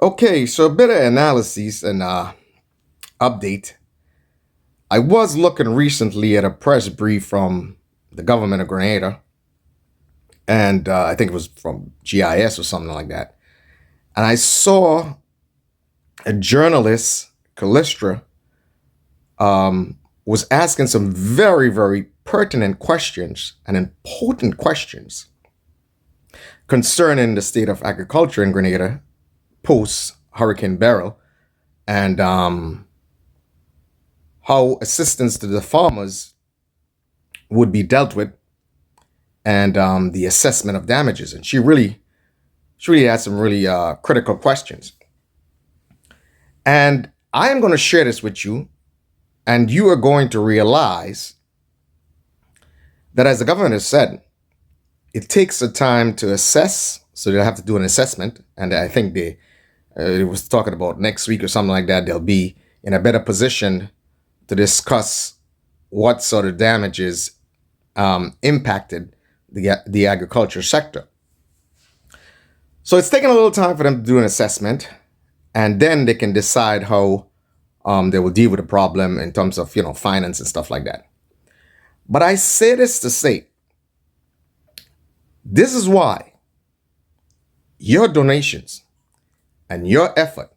Okay, so a bit of analysis and update. I was looking recently at a press brief from the government of Grenada, and I think it was from GIS or something like that. And I saw a journalist, Callistra, was asking some very, very pertinent questions and important questions concerning the state of agriculture in Grenada post Hurricane Beryl and how assistance to the farmers would be dealt with and the assessment of damages. And she really had some really critical questions. And I am going to share this with you, and you are going to realize that, as the government has said, it takes a time to assess. So they'll have to do an assessment, and I think it was talking about next week or something like that. They'll be in a better position to discuss what sort of damages impacted the agriculture sector. So it's taking a little time for them to do an assessment, and then they can decide how they will deal with the problem in terms of finance and stuff like that. But I say this to say, this is why your donations and your effort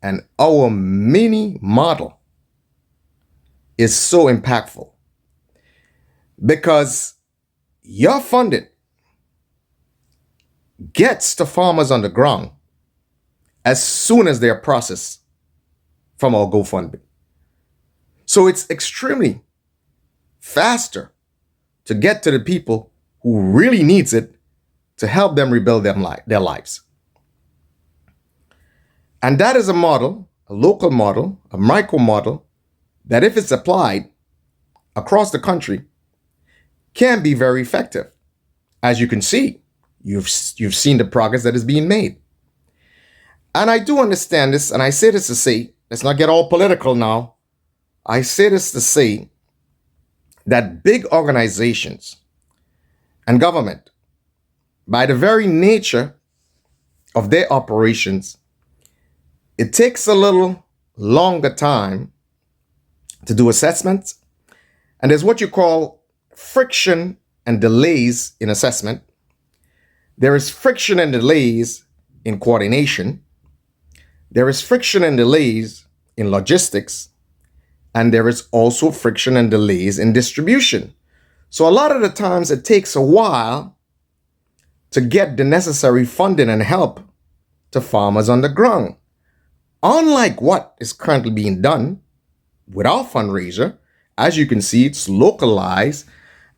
and our mini model is so impactful, because your funding gets the farmers on the ground as soon as they're processed from our Gofundme. So it's extremely faster to get to the people who really needs it to help them rebuild their lives. And that is a model, a local model, a micro model, that if it's applied across the country, can be very effective. As you can see, you've seen the progress that is being made. And I do understand this, and I say this to say, let's not get all political now. I say this to say that big organizations and government, by the very nature of their operations, it takes a little longer time to do assessments. And there's what you call friction and delays in assessment. There is friction and delays in coordination. There is friction and delays in logistics. And there is also friction and delays in distribution. So a lot of the times it takes a while to get the necessary funding and help to farmers on the ground. Unlike what is currently being done with our fundraiser, as you can see, it's localized,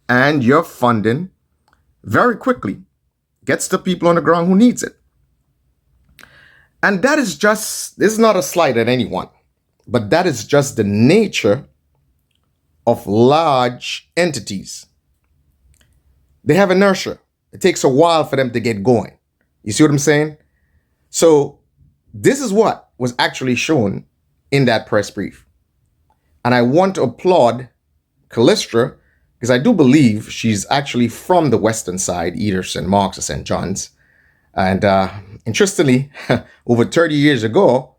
and your funding very quickly gets to people on the ground who needs it. And this is not a slight at anyone, but that is just the nature of large entities. They have inertia. It takes a while for them to get going. You see what I'm saying? So this is what was actually shown in that press brief. And I want to applaud Callistra, because I do believe she's actually from the western side, either St. Mark's or St. John's. And interestingly, over 30 years ago,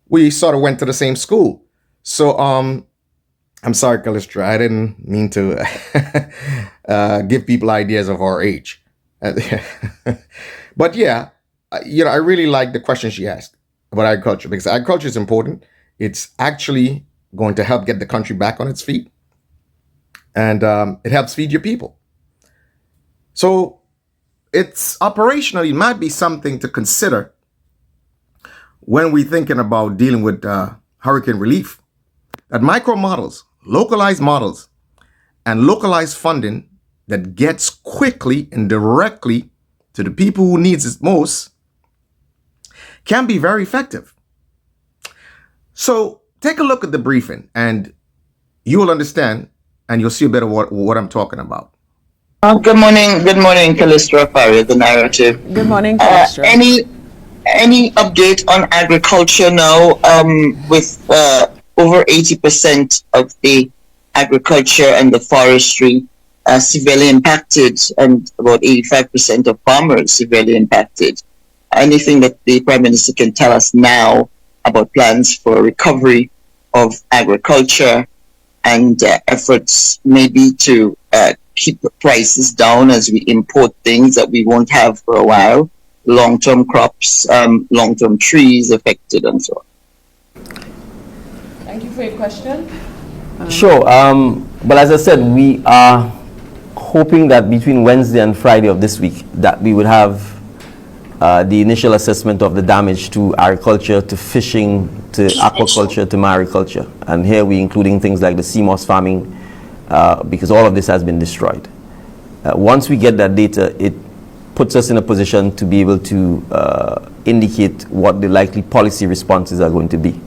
we sort of went to the same school. So I'm sorry, Callistra, I didn't mean to give people ideas of our age. But yeah, I really like the question she asked about agriculture, because agriculture is important. It's actually going to help get the country back on its feet. And it helps feed your people. So it's operationally, it might be something to consider when we're thinking about dealing with hurricane relief. That micro models, localized models, and localized funding that gets quickly and directly to the people who needs it most can be very effective. So take a look at the briefing and you will understand, and you'll see a bit of what I'm talking about. Good morning, Callistra Faria, the narrative. Good morning, Callistra. Any update on agriculture now? With over 80% of the agriculture and the forestry severely impacted, and about 85% of farmers severely impacted. anything that the Prime Minister can tell us now about plans for recovery of agriculture and efforts maybe to keep prices down as we import things that we won't have for a while, long-term crops, long-term trees affected and so on. Thank you for your question. Sure. But as I said, we are hoping that between Wednesday and Friday of this week that we would have the initial assessment of the damage to agriculture, to fishing, to aquaculture, to mariculture. And here we're including things like the sea moss farming, because all of this has been destroyed. Once we get that data, it puts us in a position to be able to indicate what the likely policy responses are going to be.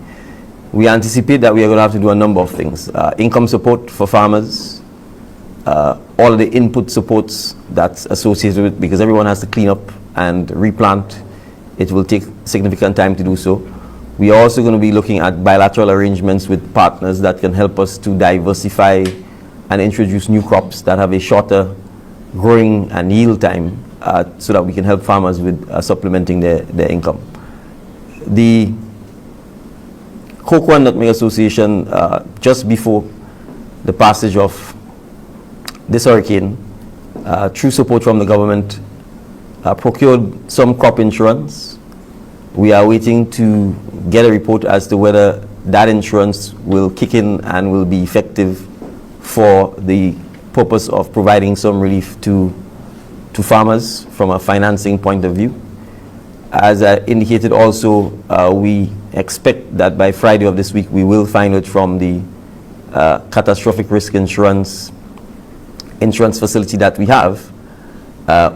We anticipate that we are going to have to do a number of things. Income support for farmers, all of the input supports that's associated with, because everyone has to clean up and replant. It will take significant time to do so. We are also going to be looking at bilateral arrangements with partners that can help us to diversify and introduce new crops that have a shorter growing and yield time, so that we can help farmers with supplementing their income. The Cocoa and Nutmeg Association, just before the passage of this hurricane, through support from the government, procured some crop insurance. We are waiting to get a report as to whether that insurance will kick in and will be effective for the purpose of providing some relief to farmers from a financing point of view. As I indicated also, we expect that by Friday of this week we will find out from the catastrophic risk insurance facility that we have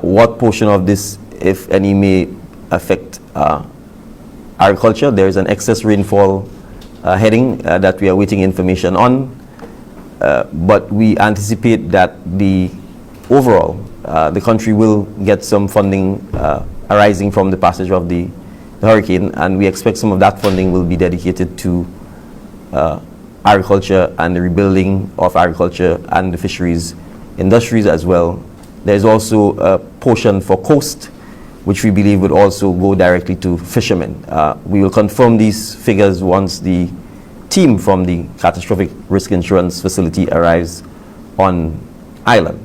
what portion of this, if any, may affect agriculture. There is an excess rainfall heading that we are waiting information on, but we anticipate that the overall the country will get some funding arising from the passage of the hurricane, and we expect some of that funding will be dedicated to agriculture and the rebuilding of agriculture and the fisheries industries as well. There's also a portion for coast, which we believe would also go directly to fishermen. We will confirm these figures once the team from the catastrophic risk insurance facility arrives on island.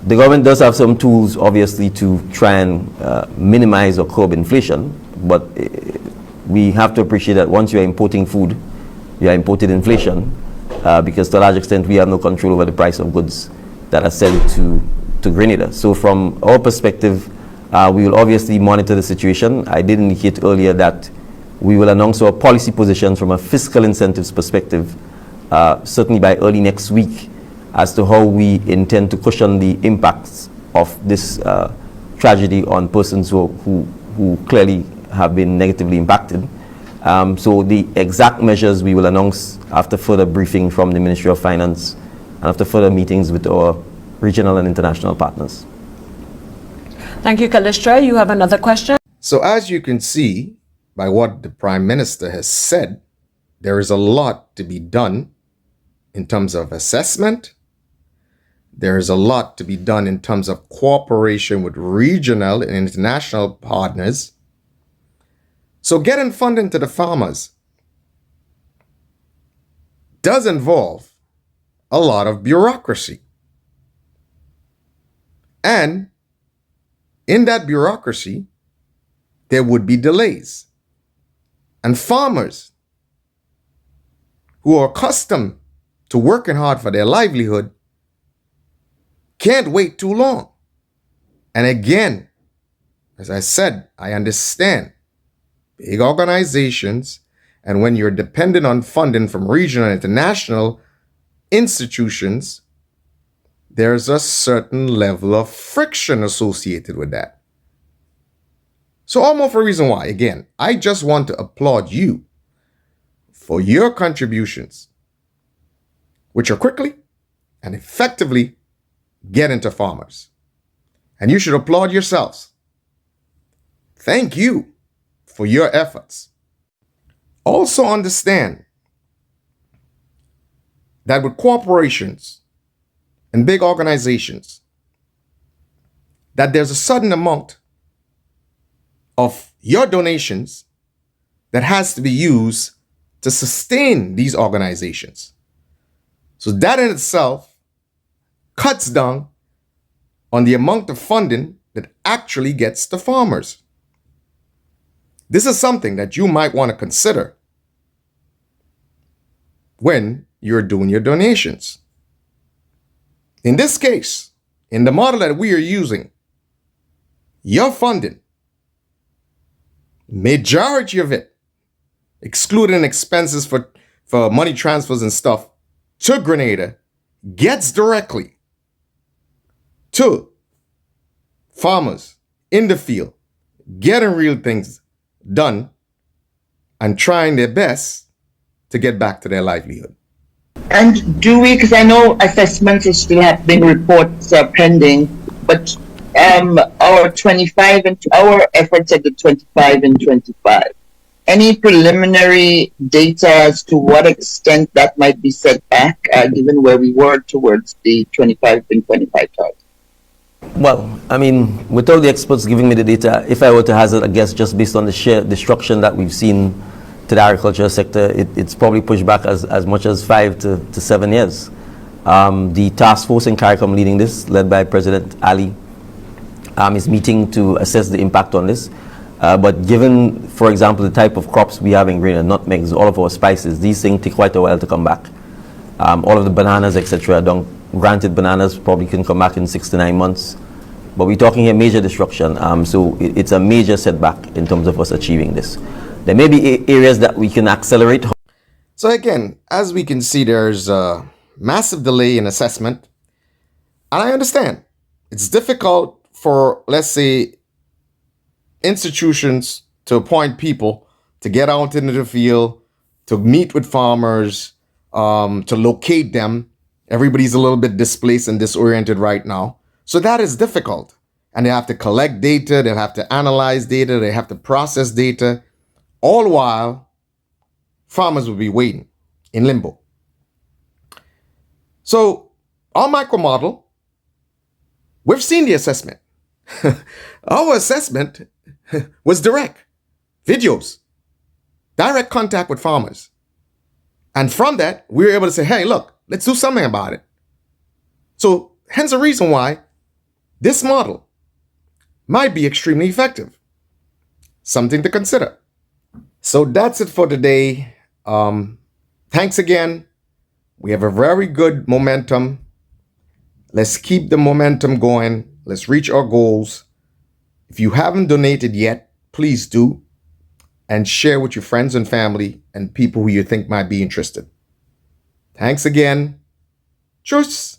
The government does have some tools, obviously, to try and minimize or curb inflation, but we have to appreciate that once you are importing food, you are importing inflation, because to a large extent we have no control over the price of goods that are sent to Grenada. So from our perspective, we will obviously monitor the situation. I did indicate earlier that we will announce our policy positions from a fiscal incentives perspective, certainly by early next week, as to how we intend to cushion the impacts of this tragedy on persons who clearly have been negatively impacted. So the exact measures we will announce after further briefing from the Ministry of Finance and after further meetings with our regional and international partners. Thank you, Kalistra. You have another question? So as you can see by what the Prime Minister has said, there is a lot to be done in terms of assessment. There is a lot to be done in terms of cooperation with regional and international partners. So getting funding to the farmers does involve a lot of bureaucracy. And in that bureaucracy, there would be delays. And farmers who are accustomed to working hard for their livelihood can't wait too long. And again, as I said, I understand big organizations, and when you're dependent on funding from regional and international institutions, there's a certain level of friction associated with that. So all more for a reason why, again, I just want to applaud you for your contributions, which are quickly and effectively getting to farmers. And you should applaud yourselves. Thank you for your efforts. Also understand that with corporations and big organizations, that there's a sudden amount of your donations that has to be used to sustain these organizations. So that in itself cuts down on the amount of funding that actually gets to farmers. This is something that you might want to consider when you're doing your donations. In this case, in the model that we are using, your funding, majority of it, excluding expenses for money transfers and stuff to Grenada, gets directly to farmers in the field, getting real things done and trying their best to get back to their livelihood. And do we, because I know assessments are still happening, reports are pending, but our 25 and our efforts at the 25 and 25, any preliminary data as to what extent that might be set back, given where we were towards the 25 and 25 target? Well, I mean, without the experts giving me the data, if I were to hazard a guess just based on the sheer destruction that we've seen to the agricultural sector, it's probably pushed back as much as 5 to 7 years. The task force in CARICOM leading this, led by President Ali, is meeting to assess the impact on this. But given, for example, the type of crops we have in Grenada, nutmegs, all of our spices, these things take quite a while to come back. All of the bananas, etc. Granted, bananas probably can come back in 6 to 9 months. But we're talking here major destruction. So it's a major setback in terms of us achieving this. There may be areas that we can accelerate. So again, as we can see, there's a massive delay in assessment. And I understand it's difficult for, let's say, institutions to appoint people to get out into the field, to meet with farmers, to locate them. Everybody's a little bit displaced and disoriented right now. So that is difficult. And they have to collect data, they have to analyze data, they have to process data, all while farmers will be waiting in limbo. So our micro model, we've seen the assessment. Our assessment was direct, videos, direct contact with farmers. And from that, we were able to say, hey, look, let's do something about it. So hence the reason why this model might be extremely effective. Something to consider. So that's it for today. Thanks again. We have a very good momentum. Let's keep the momentum going. Let's reach our goals. If you haven't donated yet, please do. And share with your friends and family and people who you think might be interested. Thanks again. Tschüss.